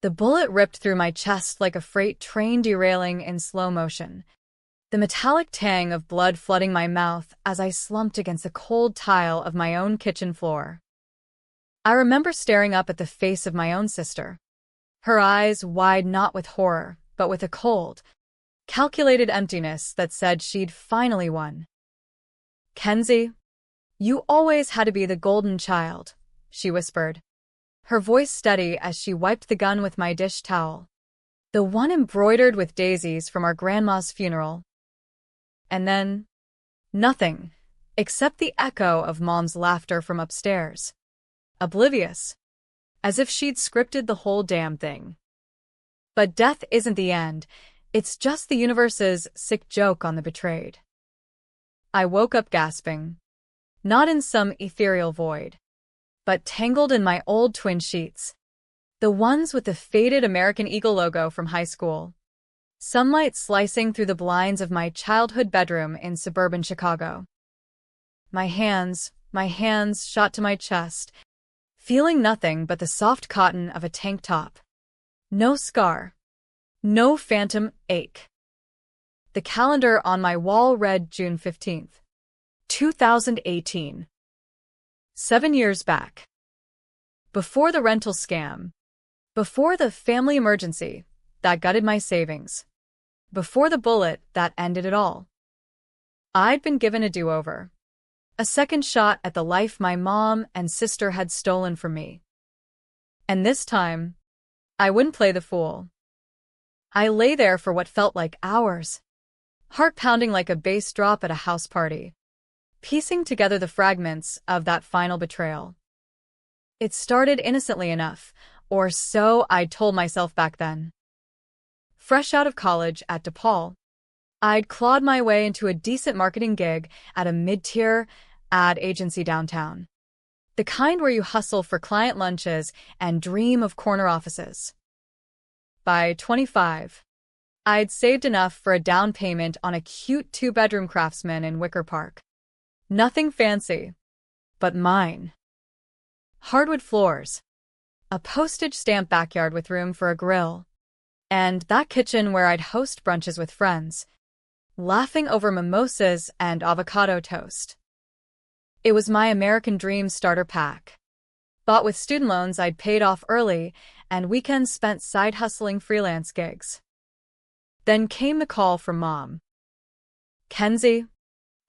The bullet ripped through my chest like a freight train derailing in slow motion, the metallic tang of blood flooding my mouth as I slumped against the cold tile of my own kitchen floor. I remember staring up at the face of my own sister, her eyes wide not with horror, but with a cold, calculated emptiness that said she'd finally won. "Kenzie, you always had to be the golden child," she whispered, her voice steady as she wiped the gun with my dish towel, the one embroidered with daisies from our grandma's funeral. And then, nothing, except the echo of Mom's laughter from upstairs. Oblivious, as if she'd scripted the whole damn thing. But death isn't the end, it's just the universe's sick joke on the betrayed. I woke up gasping, not in some ethereal void, but tangled in my old twin sheets, the ones with the faded American Eagle logo from high school, sunlight slicing through the blinds of my childhood bedroom in suburban Chicago. My hands shot to my chest, feeling nothing but the soft cotton of a tank top. No scar, no phantom ache. The calendar on my wall read June 15th, 2018. 7 years back. Before the rental scam. Before the family emergency that gutted my savings. Before the bullet that ended it all. I'd been given a do-over. A second shot at the life my mom and sister had stolen from me. And this time, I wouldn't play the fool. I lay there for what felt like hours, heart pounding like a bass drop at a house party, piecing together the fragments of that final betrayal. It started innocently enough, or so I told myself back then. Fresh out of college at DePaul, I'd clawed my way into a decent marketing gig at a mid-tier ad agency downtown. The kind where you hustle for client lunches and dream of corner offices. By 25, I'd saved enough for a down payment on a cute 2-bedroom Craftsman in Wicker Park. Nothing fancy, but mine. Hardwood floors, a postage stamp backyard with room for a grill, and that kitchen where I'd host brunches with friends, laughing over mimosas and avocado toast. It was my American Dream starter pack, bought with student loans I'd paid off early and weekends spent side-hustling freelance gigs. Then came the call from Mom. "Kenzie,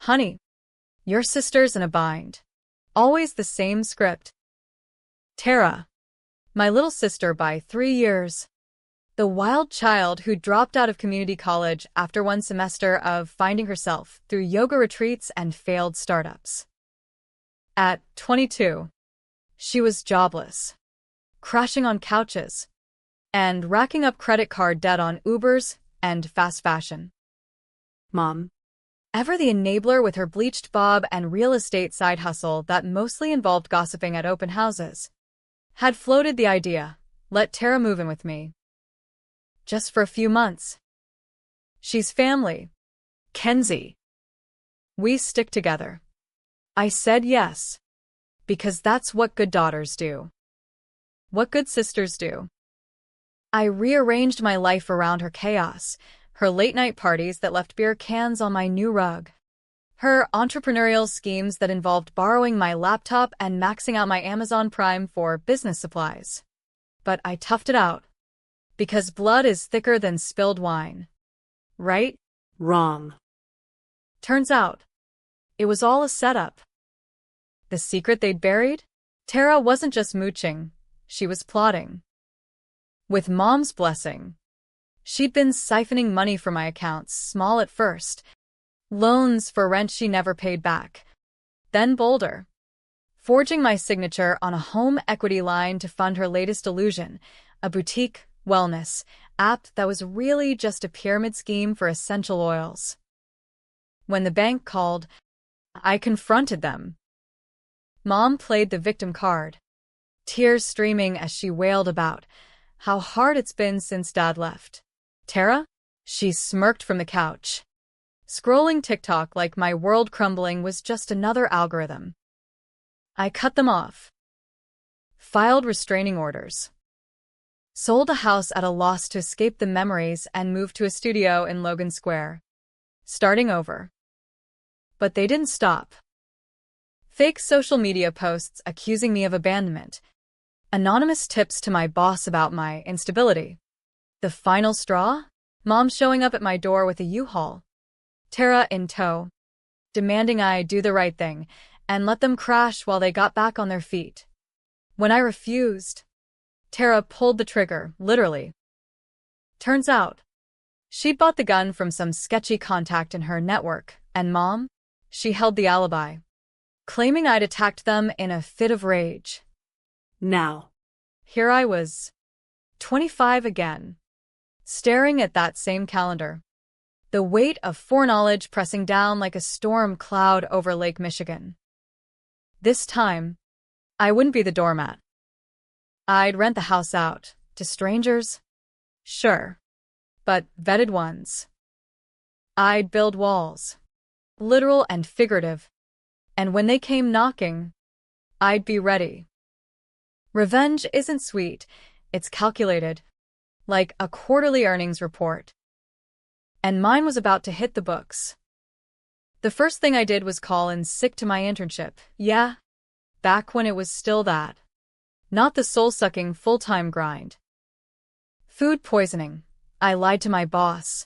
honey, your sister's in a bind." Always the same script. Tara, my little sister by 3 years, the wild child who dropped out of community college after one semester of finding herself through yoga retreats and failed startups. At 22, she was jobless, crashing on couches, and racking up credit card debt on Ubers and fast fashion. Mom, ever the enabler with her bleached bob and real estate side hustle that mostly involved gossiping at open houses, had floated the idea, let Tara move in with me. Just for a few months. She's family. Kenzie. We stick together. I said yes, because that's what good daughters do. What good sisters do. I rearranged my life around her chaos, her late-night parties that left beer cans on my new rug, her entrepreneurial schemes that involved borrowing my laptop and maxing out my Amazon Prime for business supplies. But I toughed it out, because blood is thicker than spilled wine. Right? Wrong. Turns out, it was all a setup. The secret they'd buried? Tara wasn't just mooching, she was plotting. With Mom's blessing, she'd been siphoning money from my accounts, small at first, loans for rent she never paid back, then bolder, forging my signature on a home equity line to fund her latest illusion, a boutique wellness app that was really just a pyramid scheme for essential oils. When the bank called, I confronted them. Mom played the victim card, tears streaming as she wailed about how hard it's been since Dad left. Tara? She smirked from the couch, scrolling TikTok like my world crumbling was just another algorithm. I cut them off. Filed restraining orders. Sold a house at a loss to escape the memories and moved to a studio in Logan Square. Starting over. But they didn't stop. Fake social media posts accusing me of abandonment. Anonymous tips to my boss about my instability. The final straw? Mom showing up at my door with a U-Haul. Tara in tow. Demanding I do the right thing and let them crash while they got back on their feet. When I refused, Tara pulled the trigger, literally. Turns out, she'd bought the gun from some sketchy contact in her network, and Mom, she held the alibi, claiming I'd attacked them in a fit of rage. Now, Here I was, 25 again, staring at that same calendar, the weight of foreknowledge pressing down like a storm cloud over Lake Michigan. This time, I wouldn't be the doormat. I'd rent the house out to strangers, sure, but vetted ones. I'd build walls, literal and figurative, and when they came knocking, I'd be ready. Revenge isn't sweet, it's calculated, like a quarterly earnings report. And mine was about to hit the books. The first thing I did was call in sick to my internship, yeah, back when it was still that. Not the soul-sucking full-time grind. Food poisoning. I lied to my boss.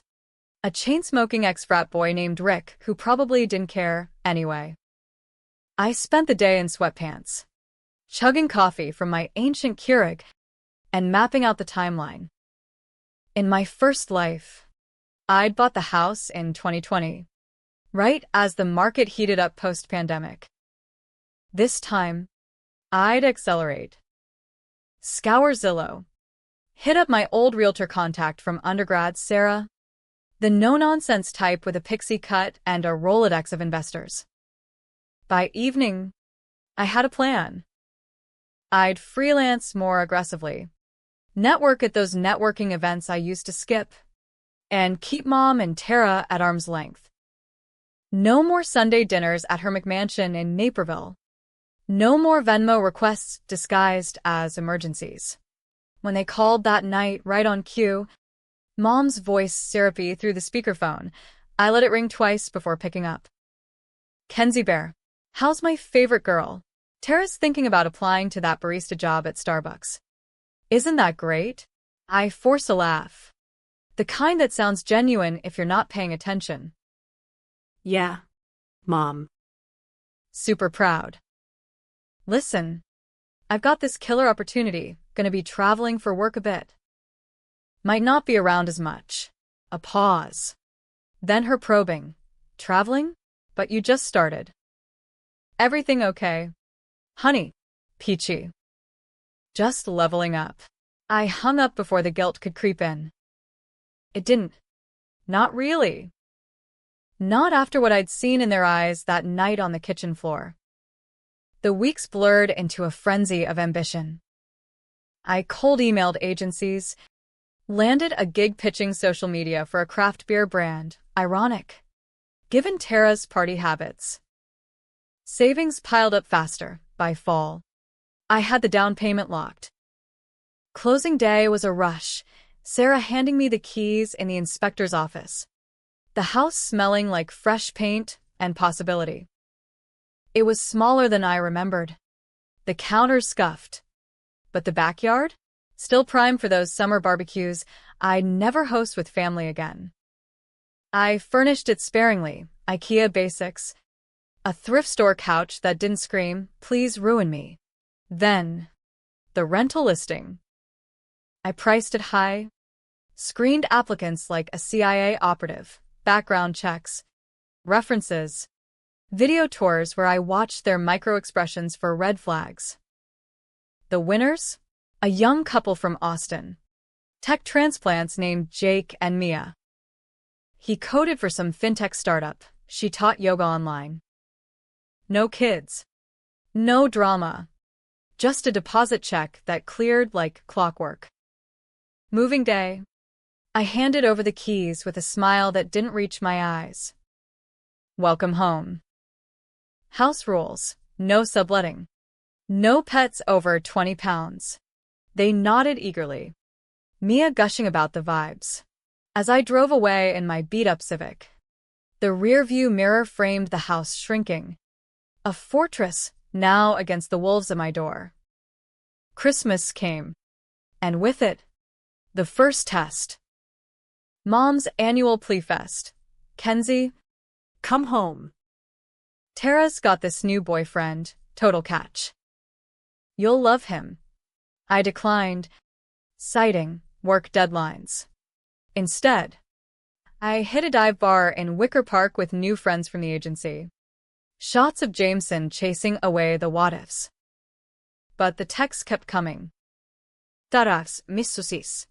A chain-smoking ex-frat boy named Rick who probably didn't care anyway. I spent the day in sweatpants, chugging coffee from my ancient Keurig and mapping out the timeline. In my first life, I'd bought the house in 2020, right as the market heated up post-pandemic. This time, I'd accelerate. Scour Zillow. Hit up my old realtor contact from undergrad, Sarah. The no-nonsense type with a pixie cut and a Rolodex of investors. By evening, I had a plan. I'd freelance more aggressively, network at those networking events I used to skip, and keep Mom and Tara at arm's length. No more Sunday dinners at her McMansion in Naperville. No more Venmo requests disguised as emergencies. When they called that night right on cue, Mom's voice syrupy through the speakerphone, I let it ring twice before picking up. Kenzie Bear, how's my favorite girl? Tara's thinking about applying to that barista job at Starbucks. Isn't that great? I force a laugh. The kind that sounds genuine if you're not paying attention. yeah, Mom. Super proud. Listen, I've got this killer opportunity, gonna be traveling for work a bit. Might not be around as much. A pause. Then her probing. Traveling? But you just started. Everything okay? Honey. Peachy. Just leveling up. I hung up before the guilt could creep in. It didn't. Not really. Not after what I'd seen in their eyes that night on the kitchen floor. The weeks blurred into a frenzy of ambition. I cold-emailed agencies, landed a gig pitching social media for a craft beer brand, ironic, given Tara's party habits. Savings piled up faster, by fall. I had the down payment locked. Closing day was a rush, Sarah handing me the keys in the inspector's office. The house smelling like fresh paint and possibility. It was smaller than I remembered. The counters scuffed. But the backyard? Still prime for those summer barbecues I'd never host with family again. I furnished it sparingly, IKEA basics, a thrift store couch that didn't scream, "Please ruin me." Then, the rental listing. I priced it high, screened applicants like a CIA operative, background checks, references, video tours where I watched their micro-expressions for red flags. The winners? A young couple from Austin. Tech transplants named Jake and Mia. He coded for some fintech startup. She taught yoga online. No kids. No drama. Just a deposit check that cleared like clockwork. Moving day. I handed over the keys with a smile that didn't reach my eyes. Welcome home. House rules. No subletting. No pets over 20 pounds. They nodded eagerly. Mia gushing about the vibes. As I drove away in my beat-up Civic, the rear-view mirror framed the house shrinking, a fortress now against the wolves at my door. Christmas came, and with it, the first test. Mom's annual plea fest. Kenzie, Come home. Tara's got this new boyfriend, total catch. You'll love him. I declined, citing work deadlines. Instead, I hit a dive bar in Wicker Park with new friends from the agency. Shots of Jameson chasing away the what-ifs. But the texts kept coming. Taras, missusis.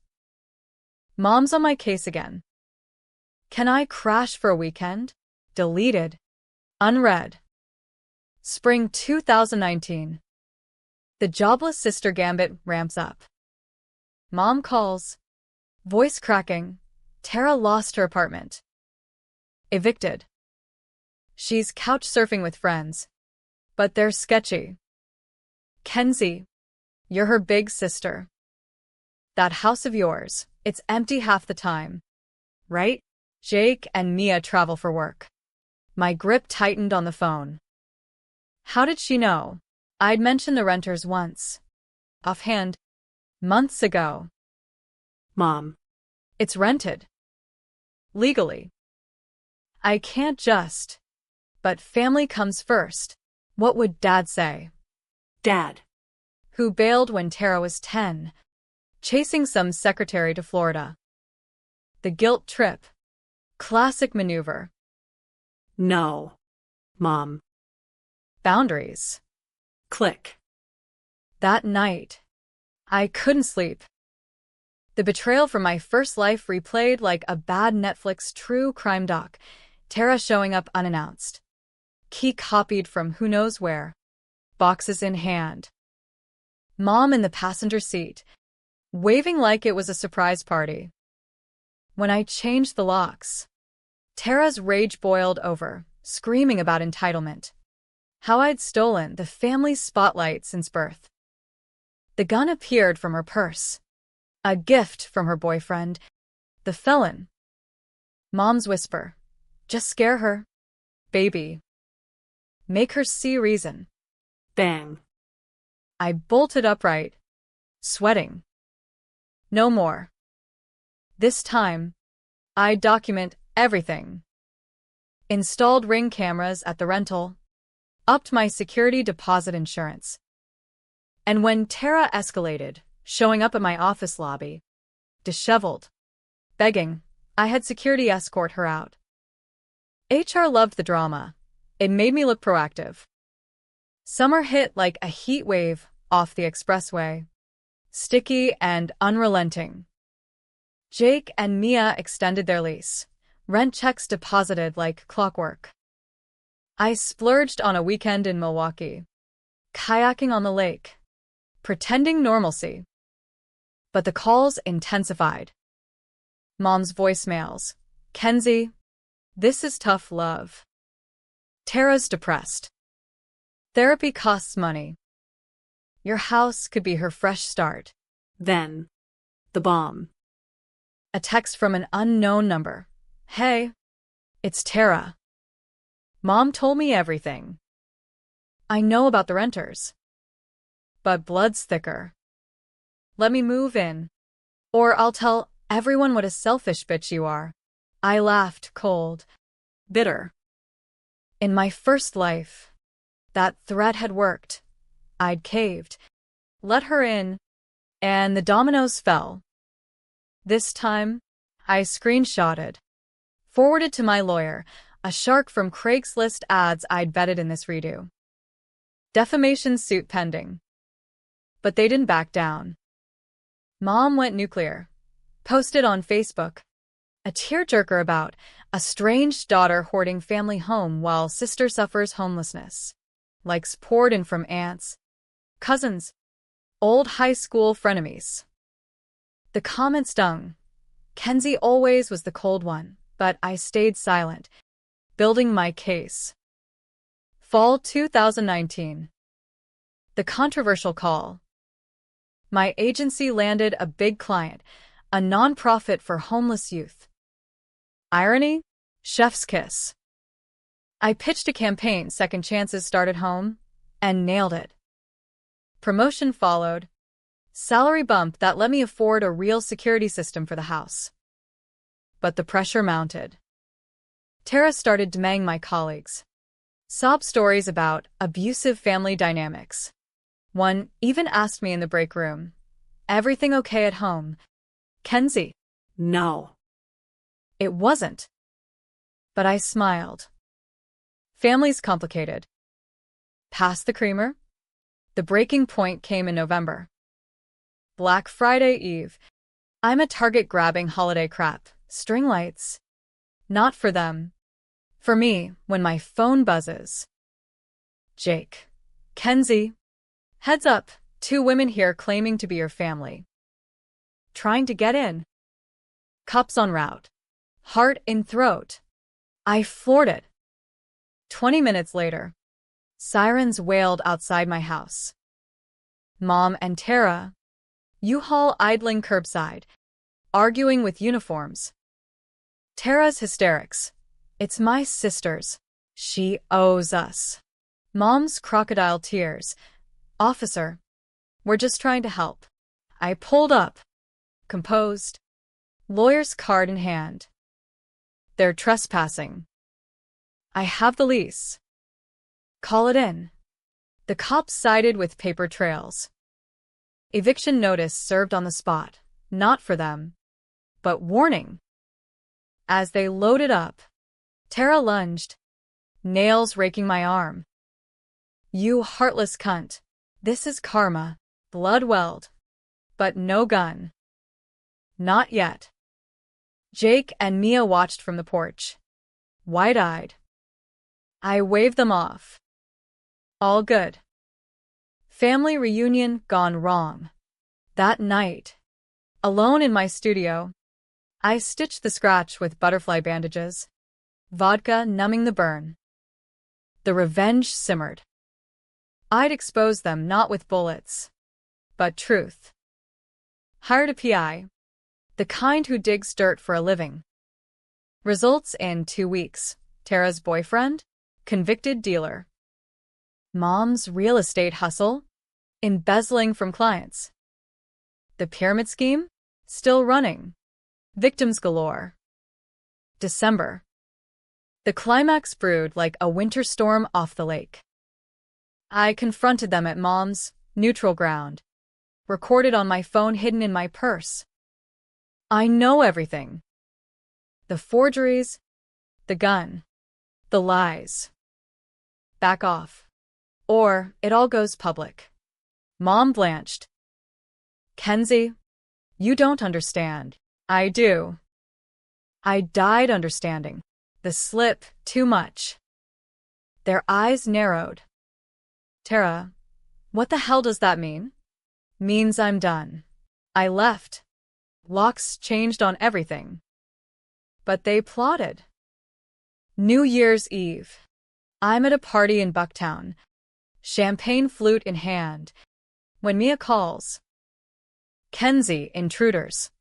Mom's on my case again. Can I crash for a weekend? Deleted. Unread. Spring 2019. The jobless sister gambit ramps up. Mom calls. Voice cracking. Tara lost her apartment. Evicted. She's couch surfing with friends. But they're sketchy. Kenzie, you're her big sister. That house of yours, it's empty half the time. Right? Jake and Mia travel for work. My grip tightened on the phone. How did she know? I'd mentioned the renters once. Offhand. Months ago. Mom. It's rented. Legally. I can't just. But family comes first. What would Dad say? Dad. Who bailed when Tara was 10, chasing some secretary to Florida. The guilt trip. Classic maneuver. No. Mom. Boundaries. Click. That night, I couldn't sleep. The betrayal from my first life replayed like a bad Netflix true crime doc, Tara showing up unannounced. Key copied from who knows where. Boxes in hand. Mom in the passenger seat, waving like it was a surprise party. When I changed the locks, Tara's rage boiled over, screaming about entitlement. How I'd stolen the family's spotlight since birth. The gun appeared from her purse. A gift from her boyfriend, the felon. Mom's whisper. Just scare her. Baby. Make her see reason. Bang. I bolted upright, sweating. No more. This time, I document everything. Installed Ring cameras at the rental. Upped my security deposit insurance. And when Tara escalated, showing up at my office lobby, disheveled, begging, I had security escort her out. HR loved the drama. It made me look proactive. Summer hit like a heat wave off the expressway. Sticky and unrelenting. Jake and Mia extended their lease. Rent checks deposited like clockwork. I splurged on a weekend in Milwaukee. Kayaking on the lake. Pretending normalcy. But the calls intensified. Mom's voicemails. Kenzie, this is tough love. Tara's depressed. Therapy costs money. Your house could be her fresh start. Then. The bomb. A text from an unknown number. Hey, it's Tara. Mom told me everything. I know about the renters. But blood's thicker. Let me move in. Or I'll tell everyone what a selfish bitch you are. I laughed, cold, bitter. In my first life, that threat had worked. I'd caved, let her in, and the dominoes fell. This time, I screenshotted, forwarded to my lawyer, a shark from Craigslist ads I'd vetted in this redo. Defamation suit pending. But they didn't back down. Mom went nuclear. Posted on Facebook. A tearjerker about a strange daughter hoarding family home while sister suffers homelessness. Likes poured in from aunts, cousins, old high school frenemies. The comment stung. Kenzie always was the cold one, but I stayed silent, building my case. Fall 2019. The controversial call. My agency landed a big client, a nonprofit for homeless youth. Irony? Chef's kiss. I pitched a campaign, Second Chances Start at Home, and nailed it. Promotion followed. Salary bump that let me afford a real security system for the house. But the pressure mounted. Tara started demanding my colleagues. Sob stories about abusive family dynamics. One even asked me in the break room, "Everything okay at home, Kenzie?" No. It wasn't. But I smiled. Family's complicated. Past the creamer? The breaking point came in November. Black Friday Eve. I'm a Target grabbing holiday crap. String lights. Not for them. For me, when my phone buzzes. Jake. Kenzie. Heads up, 2 women here claiming to be your family. Trying to get in. Cops en route. Heart in throat. I floored it. 20 minutes later, sirens wailed outside my house. Mom and Tara, U-Haul idling curbside, arguing with uniforms. Tara's hysterics. "It's my sister's. She owes us." Mom's crocodile tears. "Officer, we're just trying to help." I pulled up, composed, lawyer's card in hand. "They're trespassing. I have the lease. Call it in." The cops sided with paper trails. Eviction notice served on the spot, not for them, but warning. As they loaded up, Tara lunged, nails raking my arm. "You heartless cunt. This is karma." Blood welled. But no gun. Not yet. Jake and Mia watched from the porch, wide-eyed. I waved them off. All good. Family reunion gone wrong. That night, alone in my studio, I stitched the scratch with butterfly bandages, vodka numbing the burn. The revenge simmered. I'd expose them not with bullets, but truth. Hired a PI, the kind who digs dirt for a living. Results in 2 weeks. Tara's boyfriend, convicted dealer. Mom's real estate hustle, embezzling from clients. The pyramid scheme, still running. Victims galore. December. The climax brewed like a winter storm off the lake. I confronted them at Mom's neutral ground, recorded on my phone hidden in my purse. I know everything. The forgeries, the gun, the lies. Back off. Or it all goes public. Mom blanched. "Kenzie, you don't understand." I do. I died understanding. The slip, too much. Their eyes narrowed. "Tara, what the hell does that mean?" "Means I'm done." I left. Locks changed on everything. But they plotted. New Year's Eve. I'm at a party in Bucktown, champagne flute in hand, when Mia calls. "Kenzie, intruders."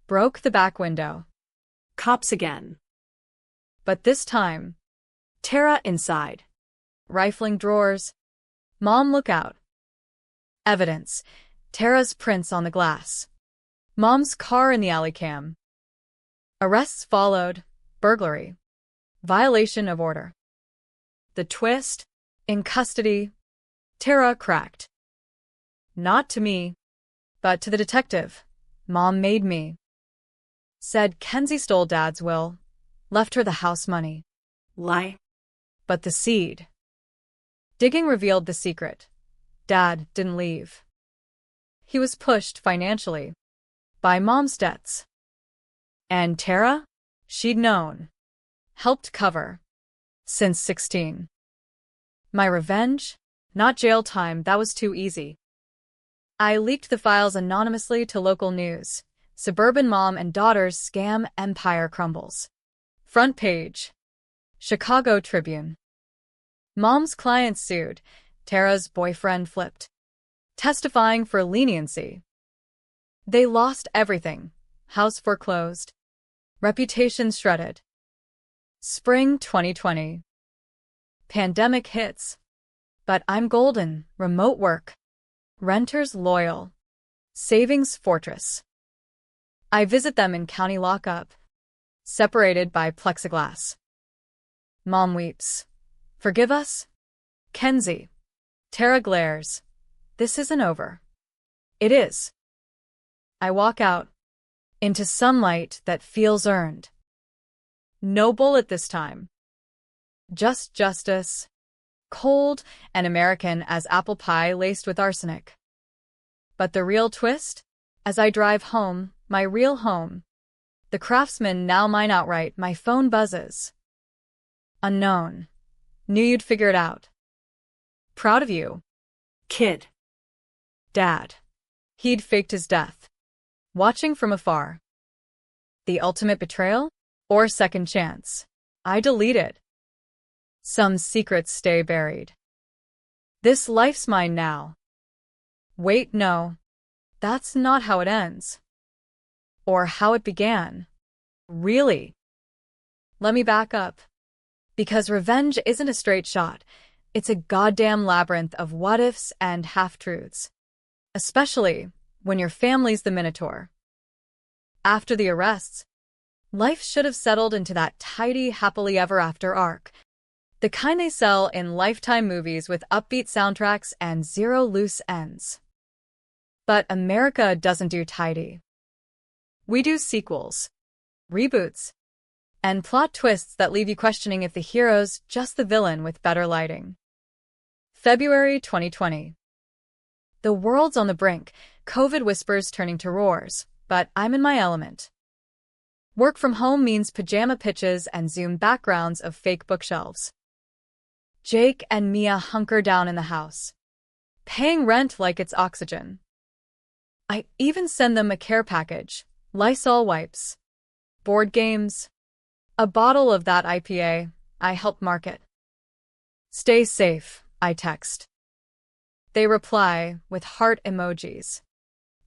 Broke the back window. Cops again. But this time, Tara inside. Rifling drawers. Mom, look out. Evidence. Tara's prints on the glass. Mom's car in the alley cam. Arrests followed. Burglary. Violation of order. The twist. In custody. Tara cracked. Not to me, but to the detective. Mom made me. Said Kenzie stole Dad's will. Left her the house money. Lie. But the seed. Digging revealed the secret. Dad didn't leave. He was pushed financially by Mom's debts. And Tara? She'd known. Helped cover. Since 16. My revenge? Not jail time, that was too easy. I leaked the files anonymously to local news. Suburban mom and daughter's scam empire crumbles. Front page. Chicago Tribune. Mom's client sued. Tara's boyfriend flipped. Testifying for leniency. They lost everything. House foreclosed. Reputation shredded. Spring 2020. Pandemic hits. But I'm golden. Remote work. Renters loyal. Savings fortress. I visit them in county lockup, separated by plexiglass. Mom weeps. Forgive us? Kenzie. Tara glares. This isn't over. It is. I walk out, into sunlight that feels earned. No bullet this time. Just justice. Cold and American as apple pie laced with arsenic. But the real twist? As I drive home, my real home. The Craftsman now mine outright, my phone buzzes. Unknown. Knew you'd figure it out. Proud of you. Kid. Dad. He'd faked his death. Watching from afar. The ultimate betrayal? Or second chance? I deleted. Some secrets stay buried. This life's mine now. Wait, no. That's not how it ends. Or how it began. Really? Let me back up. Because revenge isn't a straight shot. It's a goddamn labyrinth of what-ifs and half-truths. Especially when your family's the Minotaur. After the arrests, life should have settled into that tidy happily ever after arc. The kind they sell in Lifetime movies with upbeat soundtracks and zero loose ends. But America doesn't do tidy. We do sequels, reboots, and plot twists that leave you questioning if the hero's just the villain with better lighting. February 2020. The world's on the brink, COVID whispers turning to roars, but I'm in my element. Work from home means pajama pitches and Zoom backgrounds of fake bookshelves. Jake and Mia hunker down in the house, paying rent like it's oxygen. I even send them a care package, Lysol wipes, board games, a bottle of that IPA I helped market. Stay safe, I text. They reply with heart emojis,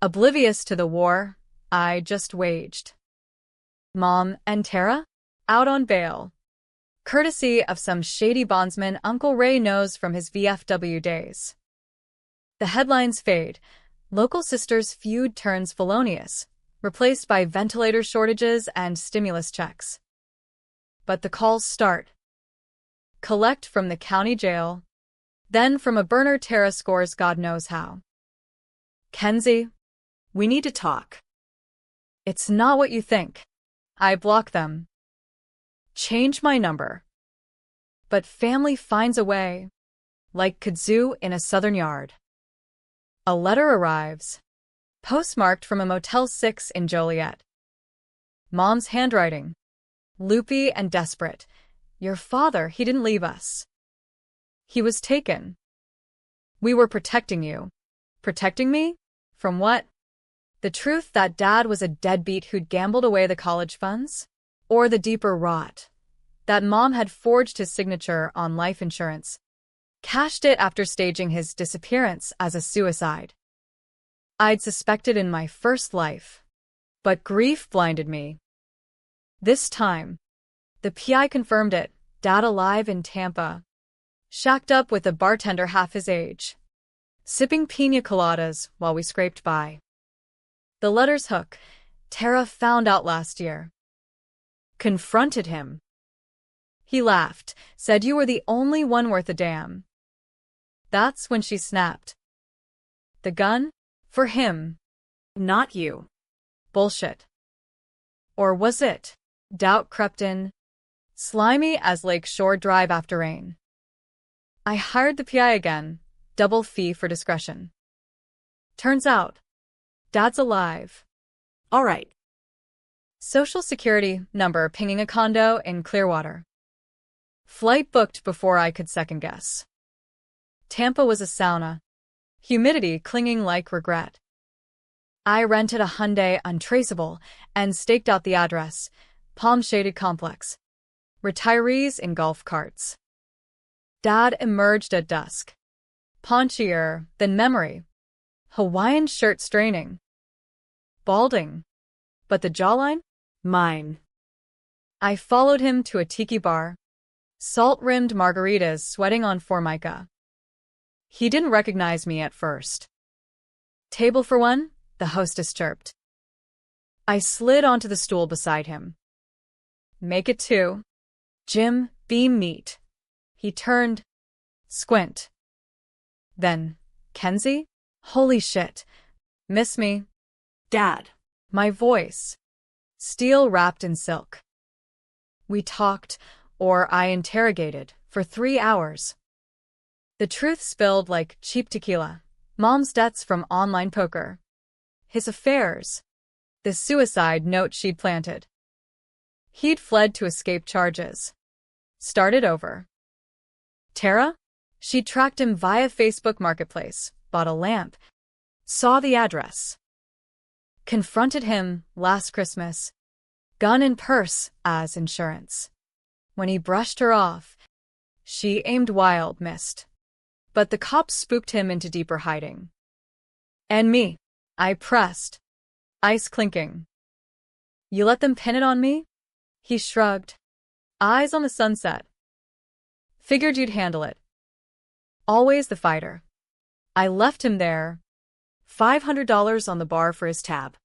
oblivious to the war I just waged. Mom and Tara? Out on bail. Courtesy of some shady bondsman Uncle Ray knows from his VFW days. The headlines fade. Local sisters' feud turns felonious, replaced by ventilator shortages and stimulus checks. But the calls start. Collect from the county jail, then from a burner Tara scores God knows how. Kenzie, we need to talk. It's not what you think. I block them. Change my number. But family finds a way, like kudzu in a southern yard. A letter arrives, postmarked from a Motel 6 in Joliet. Mom's handwriting, loopy and desperate. Your father, he didn't leave us. He was taken. We were protecting you. Protecting me? From what? The truth that Dad was a deadbeat who'd gambled away the college funds? Or the deeper rot that Mom had forged his signature on life insurance, cashed it after staging his disappearance as a suicide? I'd suspected in my first life, but grief blinded me. This time, the PI confirmed it. Dad alive in Tampa, shacked up with a bartender half his age, sipping pina coladas while we scraped by. The letter's hook, Tara found out last year. Confronted him. He laughed, said you were the only one worth a damn. That's when she snapped. The gun? For him. Not you. Bullshit. Or was it? Doubt crept in, slimy as Lake Shore Drive after rain. I hired the PI again, double fee for discretion. Turns out, Dad's alive. All right. Social Security number pinging a condo in Clearwater. Flight booked before I could second guess. Tampa was a sauna. Humidity clinging like regret. I rented a Hyundai untraceable and staked out the address, palm-shaded complex. Retirees in golf carts. Dad emerged at dusk. Paunchier than memory. Hawaiian shirt straining. balding. But the jawline? Mine. I followed him to a tiki bar. Salt-rimmed margaritas sweating on Formica. He didn't recognize me at first. Table for one? The hostess chirped. I slid onto the stool beside him. Make it two. Jim, beam meat. He turned. Squint. Then, Kenzie? Holy shit. Miss me? Dad. My voice. Steel wrapped in silk. We talked, or I interrogated, for 3 hours. The truth spilled like cheap tequila. Mom's debts from online poker. His affairs. The suicide note she'd planted. He'd fled to escape charges. Started over. Tara? She tracked him via Facebook Marketplace, bought a lamp, saw the address. Confronted him last Christmas. Gun and purse as insurance. When he brushed her off, she aimed wild, missed. But the cops spooked him into deeper hiding. And me. I pressed. Ice clinking. You let them pin it on me? He shrugged. Eyes on the sunset. Figured you'd handle it. Always the fighter. I left him there. $500 on the bar for his tab.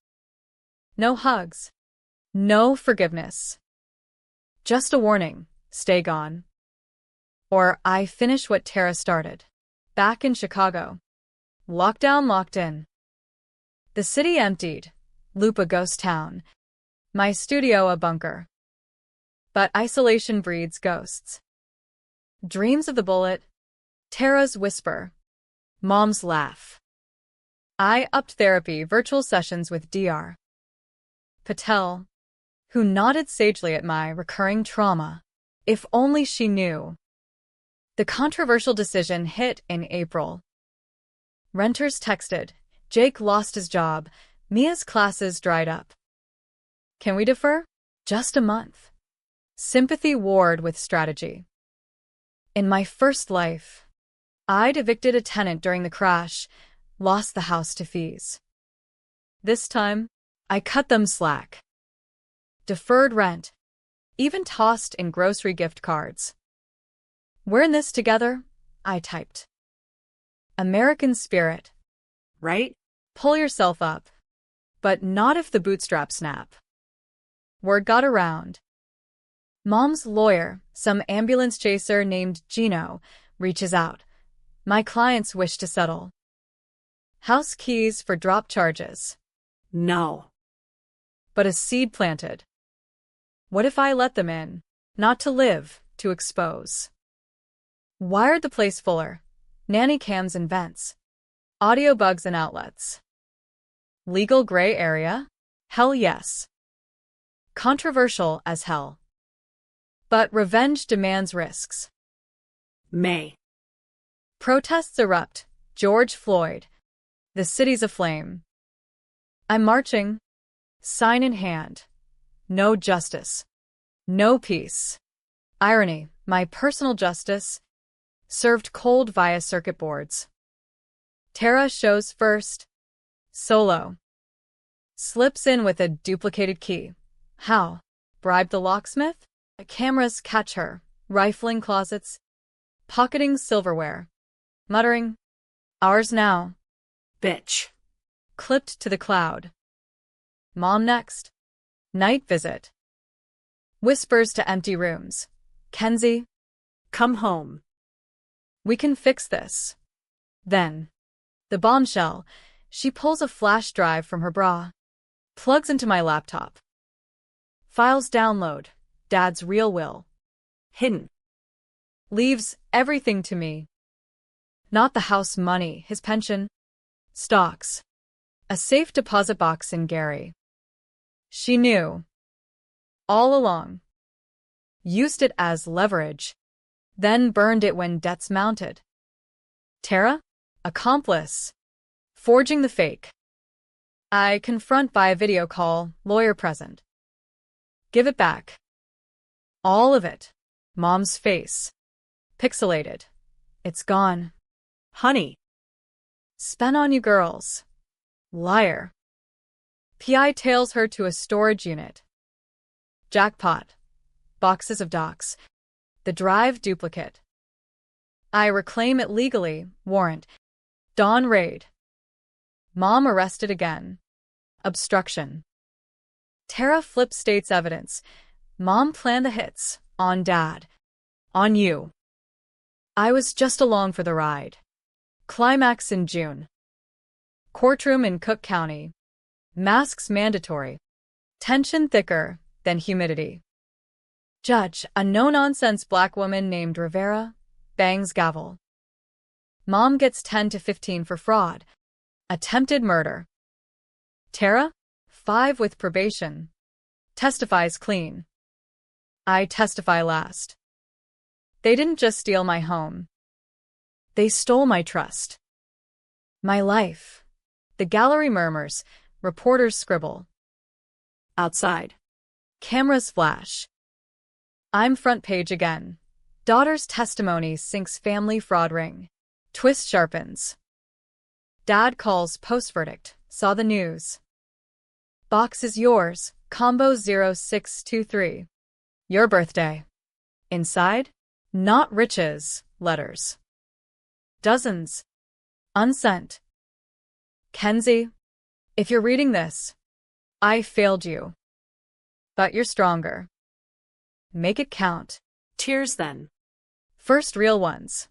No hugs. No forgiveness. Just a warning, stay gone. Or I finish what Tara started. Back in Chicago. Lockdown locked in. The city emptied. Loop a ghost town. My studio a bunker. But isolation breeds ghosts. Dreams of the bullet. Tara's whisper. Mom's laugh. I upped therapy virtual sessions with Dr. Patel, who nodded sagely at my recurring trauma. If only she knew. The controversial decision hit in April. Renters texted. Jake lost his job. Mia's classes dried up. Can we defer? Just a month. Sympathy warred with strategy. In my first life, I'd evicted a tenant during the crash, lost the house to fees. This time, I cut them slack. Deferred rent. Even tossed in grocery gift cards. We're in this together, I typed. American spirit. Right? Pull yourself up. But not if the bootstraps snap. Word got around. Mom's lawyer, some ambulance chaser named Gino, reaches out. My clients wish to settle. House keys for drop charges. No. But a seed planted. What if I let them in? Not to live, to expose. Wired the place fuller. Nanny cams and vents. Audio bugs and outlets. Legal gray area? Hell yes. Controversial as hell. But revenge demands risks. May. Protests erupt. George Floyd. The city's aflame. I'm marching. Sign in hand. No justice. No peace. Irony, my personal justice. Served cold via circuit boards. Tara shows first. Solo. Slips in with a duplicated key. How? Bribe the locksmith? Cameras catch her, rifling closets, pocketing silverware, muttering, ours now. Bitch. Clipped to the cloud. Mom next. Night visit. Whispers to empty rooms. Kenzie, Come home. we can fix this. Then. The bombshell. She pulls a flash drive from her bra. Plugs into my laptop. Files download. Dad's real will. Hidden. Leaves everything to me. Not the house money, his pension. Stocks. A safe deposit box in Gary. She knew. All along. Used it as leverage. Then burned it when debts mounted. Tara? Accomplice. Forging the fake. I confront by video call, lawyer present. Give it back. All of it. Mom's face. Pixelated. It's gone. Honey. Spent on you girls. Liar. PI tails her to a storage unit. Jackpot. Boxes of docs. The drive duplicate. I reclaim it legally. Warrant. Dawn raid. Mom arrested again. Obstruction. Tara flips state's evidence. Mom planned the hits. On Dad. On you. I was just along for the ride. Climax in June. Courtroom in Cook County. Masks mandatory. Tension thicker than humidity. Judge, a no-nonsense black woman named Rivera, bangs gavel. Mom gets 10 to 15 for fraud. Attempted murder. Tara, 5 with probation. Testifies clean. I testify last. They didn't just steal my home. They stole my trust. My life. The gallery murmurs. Reporters scribble. Outside. Cameras flash. I'm front page again. Daughter's testimony sinks family fraud ring. Twist sharpens. Dad calls post-verdict. Saw the news. Box is yours. Combo 0623. Your birthday. Inside? Not riches. Letters. Dozens. Unsent. Kenzie, if you're reading this, I failed you. But you're stronger. Make it count. Tears then. First real ones.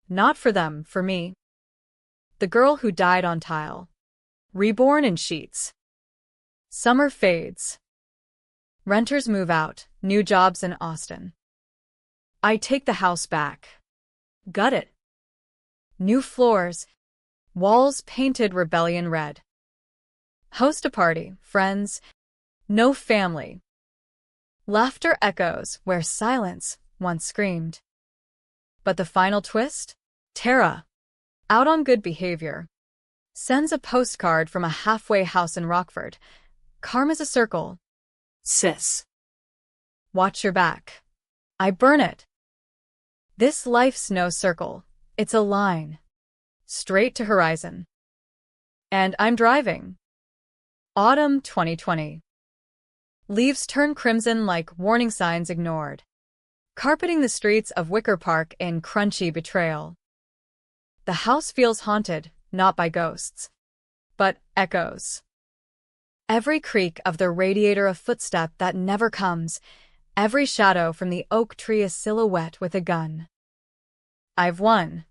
Not for them, for me. The girl who died on tile. Reborn in sheets. Summer fades. Renters move out, new jobs in Austin. I take the house back. Gut it. New floors. Walls painted rebellion red. Host a party, friends. No family. Laughter echoes where silence once screamed. But the final twist? Tara, out on good behavior, sends a postcard from a halfway house in Rockford. Karma's a circle. Sis. Watch your back. I burn it. This life's no circle. It's a line. Straight to horizon. And I'm driving. Autumn 2020. Leaves turn crimson like warning signs ignored. Carpeting the streets of Wicker Park in crunchy betrayal. The house feels haunted, not by ghosts, but echoes. Every creak of the radiator a footstep that never comes. Every shadow from the oak tree a silhouette with a gun. I've won.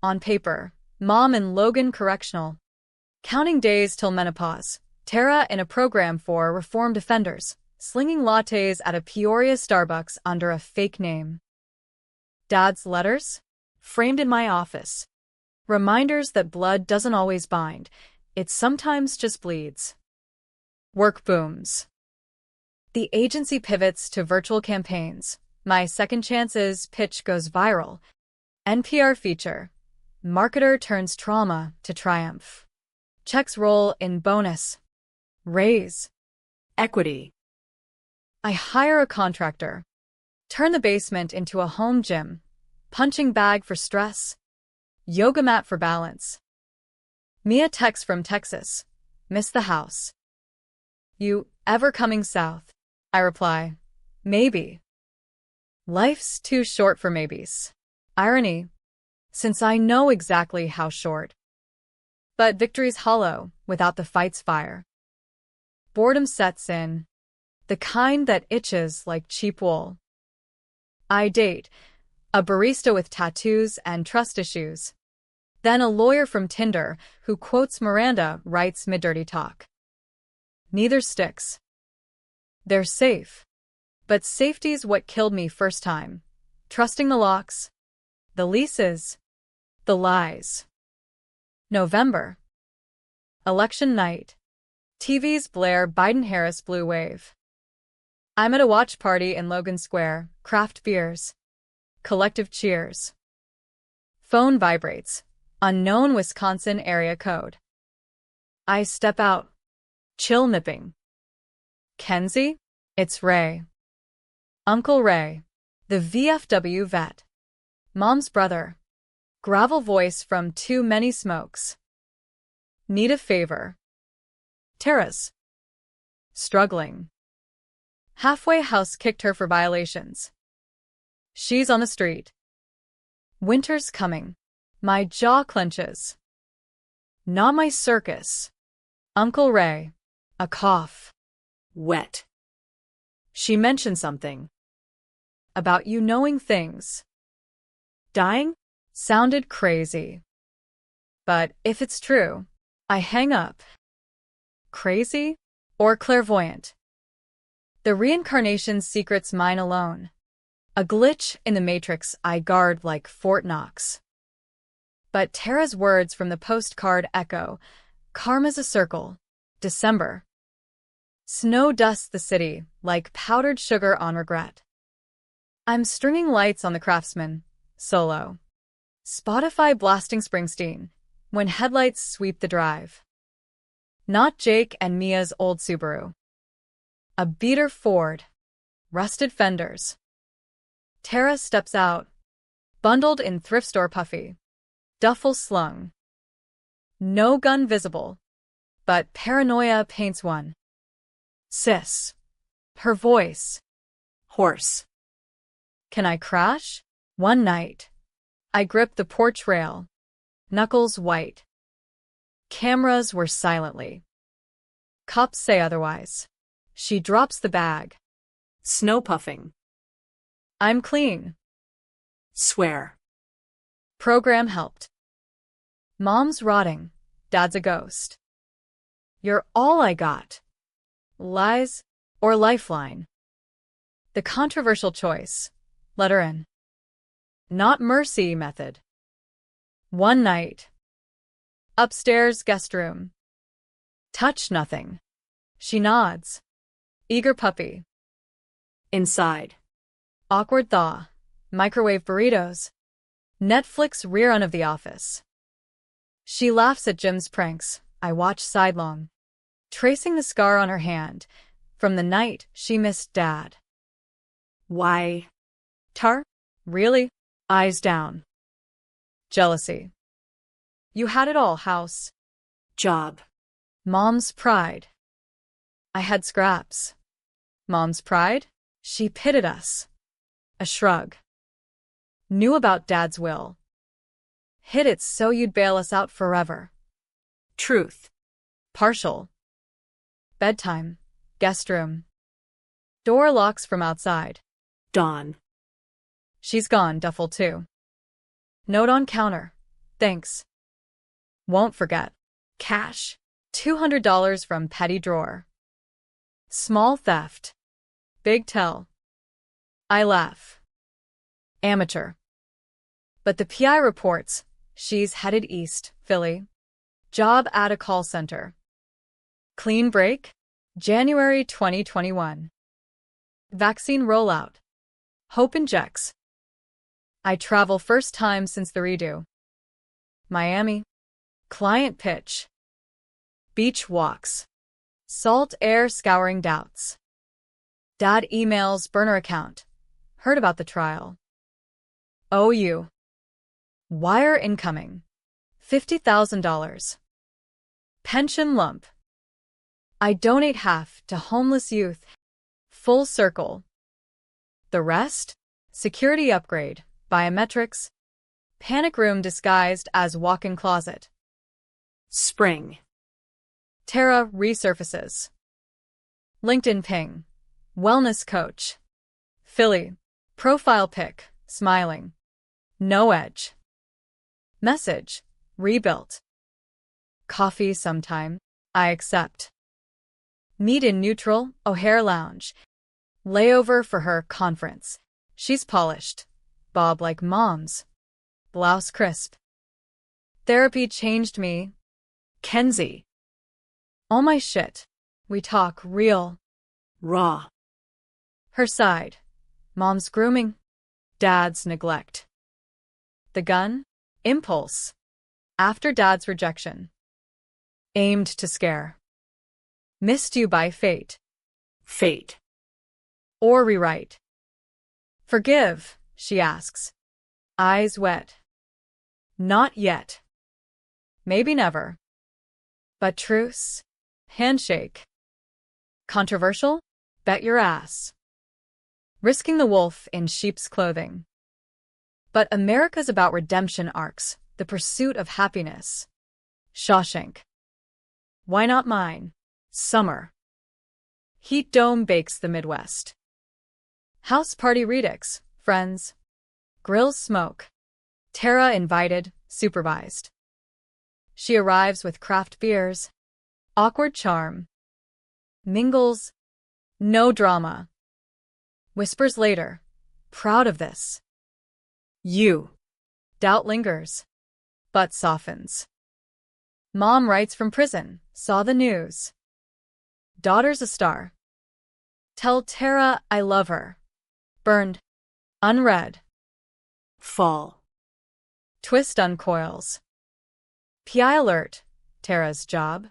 On paper, Mom in Logan Correctional. Counting days till menopause. Tara in a program for reformed offenders, slinging lattes at a Peoria Starbucks under a fake name. Dad's letters? Framed in my office. Reminders that blood doesn't always bind. It sometimes just bleeds. Work booms. The agency pivots to virtual campaigns. My second chances pitch goes viral. NPR feature. Marketer turns trauma to triumph. Checks roll in bonus. Raise. Equity. I hire a contractor. Turn the basement into a home gym. Punching bag for stress. Yoga mat for balance. Mia texts from Texas. Miss the house. You ever coming south? I reply. Maybe. Life's too short for maybes. Irony. Since I know exactly how short. But victory's hollow without the fight's fire. Boredom sets in. The kind that itches like cheap wool. I date. A barista with tattoos and trust issues. Then a lawyer from Tinder who quotes Miranda writes mid-dirty talk. Neither sticks. They're safe. But safety's what killed me first time. Trusting the locks. The leases. The lies. November. Election night. TV's blare Biden-Harris blue wave. I'm at a watch party in Logan Square, craft beers. Collective cheers. Phone vibrates. Unknown Wisconsin area code. I step out. Chill nipping. Kenzie? It's Ray. Uncle Ray. The VFW vet. Mom's brother. Gravel voice from Too Many Smokes. Need a favor. Tara's struggling. Halfway house kicked her for violations. She's on the street. Winter's coming. My jaw clenches. Not my circus. Uncle Ray. A cough. Wet. She mentioned something. About you knowing things. Dying? Sounded crazy. But if it's true, I hang up. Crazy? Or clairvoyant? The reincarnation's secret's mine alone. A glitch in the matrix I guard like Fort Knox. But Tara's words from the postcard echo. Karma's a circle. December. Snow dusts the city like powdered sugar on regret. I'm stringing lights on the Craftsman. Solo. Spotify blasting Springsteen. When headlights sweep the drive. Not Jake and Mia's old Subaru. A beater Ford. Rusted fenders. Tara steps out. Bundled in thrift store puffy. Duffel slung. No gun visible. But paranoia paints one. Sis. Her voice. Horse. Can I crash? One night. I gripped the porch rail. Knuckles white. Cameras were silently. Cops say otherwise. She drops the bag. Snow puffing. I'm clean. Swear. Program helped. Mom's rotting. Dad's a ghost. You're all I got. Lies or lifeline? The controversial choice. Let her in. Not mercy method. One night. Upstairs guest room. Touch nothing. She nods. Eager puppy. Inside. Awkward thaw. Microwave burritos. Netflix rerun of The Office. She laughs at Jim's pranks. I watch sidelong. Tracing the scar on her hand. From the night she missed Dad. Why? Tar? Really? Eyes down. Jealousy. You had it all, house. Job. Mom's pride. I had scraps. Mom's pride? She pitted us. A shrug. Knew about Dad's will. Hid it so you'd bail us out forever. Truth. Partial. Bedtime. Guest room. Door locks from outside. Dawn. She's gone, duffel too. Note on counter. Thanks. Won't forget. Cash. $200 from petty drawer. Small theft. Big tell. I laugh. Amateur. But the PI reports she's headed east, Philly. Job at a call center. Clean break? January 2021. Vaccine rollout. Hope injects. I travel first time since the redo. Miami. Client pitch. Beach walks. Salt air scouring doubts. Dad emails burner account. Heard about the trial. OU. Wire incoming. $50,000. Pension lump. I donate half to homeless youth. Full circle. The rest? Security upgrade. Biometrics. Panic room disguised as walk-in closet. Spring. Tara resurfaces. LinkedIn ping. Wellness coach. Philly. Profile pic. Smiling. No edge. Message. Rebuilt. Coffee sometime. I accept. Meet in neutral, O'Hare Lounge. Layover for her conference. She's polished. Bob like mom's. Blouse crisp. Therapy changed me. Kenzie. All my shit. We talk real. Raw. Her side. Mom's grooming. Dad's neglect. The gun? Impulse. After Dad's rejection. Aimed to scare. Missed you by fate. Fate. Or rewrite. Forgive, she asks. Eyes wet. Not yet. Maybe never. But truce? Handshake. Controversial? Bet your ass. Risking the wolf in sheep's clothing. But America's about redemption arcs, the pursuit of happiness. Shawshank. Why not mine? Summer. Heat dome bakes the Midwest. House party redux, friends. Grills smoke. Tara invited, supervised. She arrives with craft beers. Awkward charm. Mingles. No drama. Whispers later. Proud of this. You. Doubt lingers. But softens. Mom writes from prison. Saw the news. Daughter's a star. Tell Tara I love her. Burned. Unread. Fall. Twist uncoils. PI alert. Tara's job.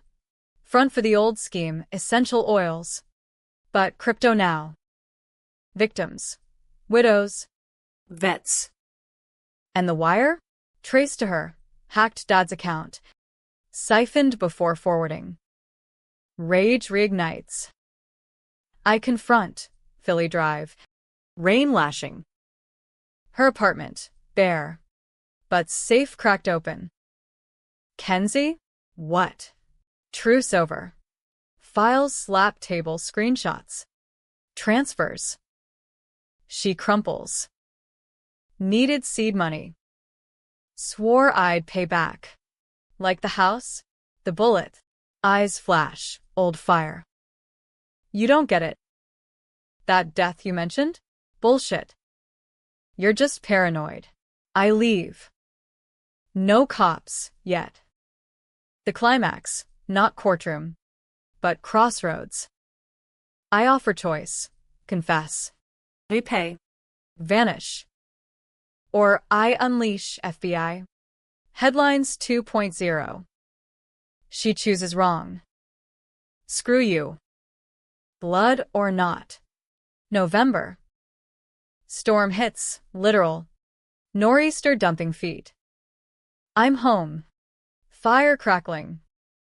Front for the old scheme, essential oils. But crypto now. Victims. Widows. Vets. And the wire? Traced to her. Hacked dad's account. Siphoned before forwarding. Rage reignites. I confront. Philly Drive. Rain lashing. Her apartment. Bare. But safe cracked open. Kenzie? What? Truce over. Files slap table screenshots. Transfers. She crumples. Needed seed money. Swore I'd pay back. Like the house? The bullet. Eyes flash. Old fire. You don't get it. That death you mentioned? Bullshit. You're just paranoid. I leave. No cops, yet. The climax, not courtroom, but crossroads. I offer choice. Confess. Repay. Vanish. Or I unleash FBI. Headlines 2.0. She chooses wrong. Screw you. Blood or not. November. Storm hits, literal. Nor'easter dumping feet. I'm home. Fire crackling.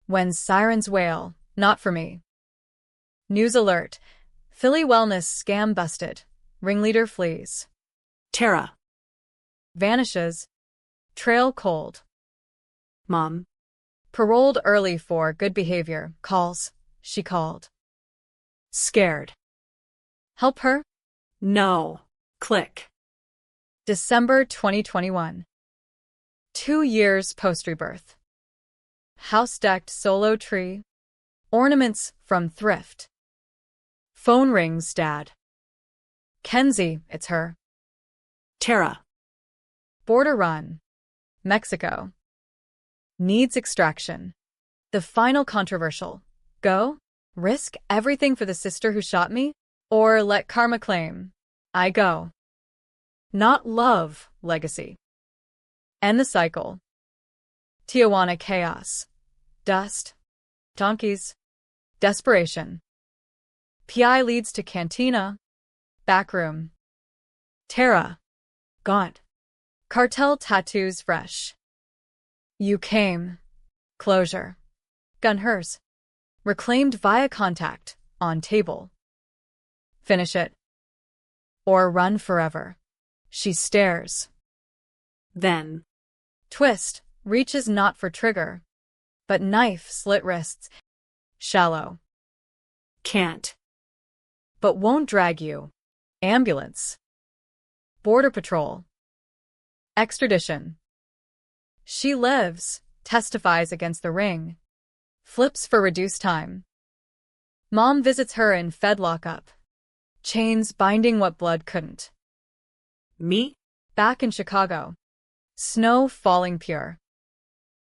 When sirens wail, not for me. News alert. Philly wellness scam busted. Ringleader flees. Tara. Vanishes. Trail cold. Mom. Paroled early for good behavior. Calls. She called. Scared. Help her? No. Click. December 2021. 2 years post-rebirth. House-decked solo tree. Ornaments from thrift. Phone rings, Dad. Kenzie, it's her. Tara. Border run. Mexico. Needs extraction. The final controversial. Go? Risk everything for the sister who shot me? Or let karma claim? I go. Not love, legacy. End the cycle. Tijuana chaos. Dust. Donkeys. Desperation. PI leads to cantina. Backroom. Tara. Gaunt. Cartel tattoos fresh. You came. Closure. Gun hers. Reclaimed via contact. On table. Finish it. Or run forever. She stares. Then. Twist. Reaches not for trigger. But knife slit wrists. Shallow. Can't. But won't drag you. Ambulance. Border Patrol. Extradition. She lives, testifies against the ring. Flips for reduced time. Mom visits her in Fed lockup. Chains binding what blood couldn't. Me? Back in Chicago. Snow falling pure.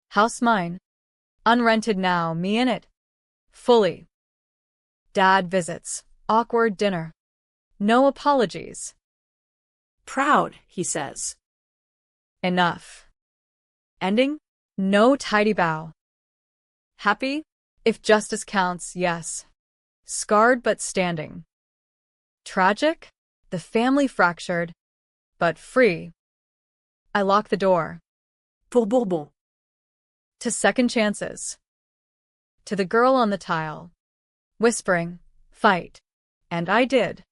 House mine. Unrented now, me in it. Fully. Dad visits. Awkward dinner. No apologies. Proud, he says. Enough. Ending? No tidy bow. Happy? If justice counts, yes. Scarred but standing. Tragic? The family fractured, but free. I lock the door. Pour bourbon. To second chances. to the girl on the tile, whispering, "Fight." And I did.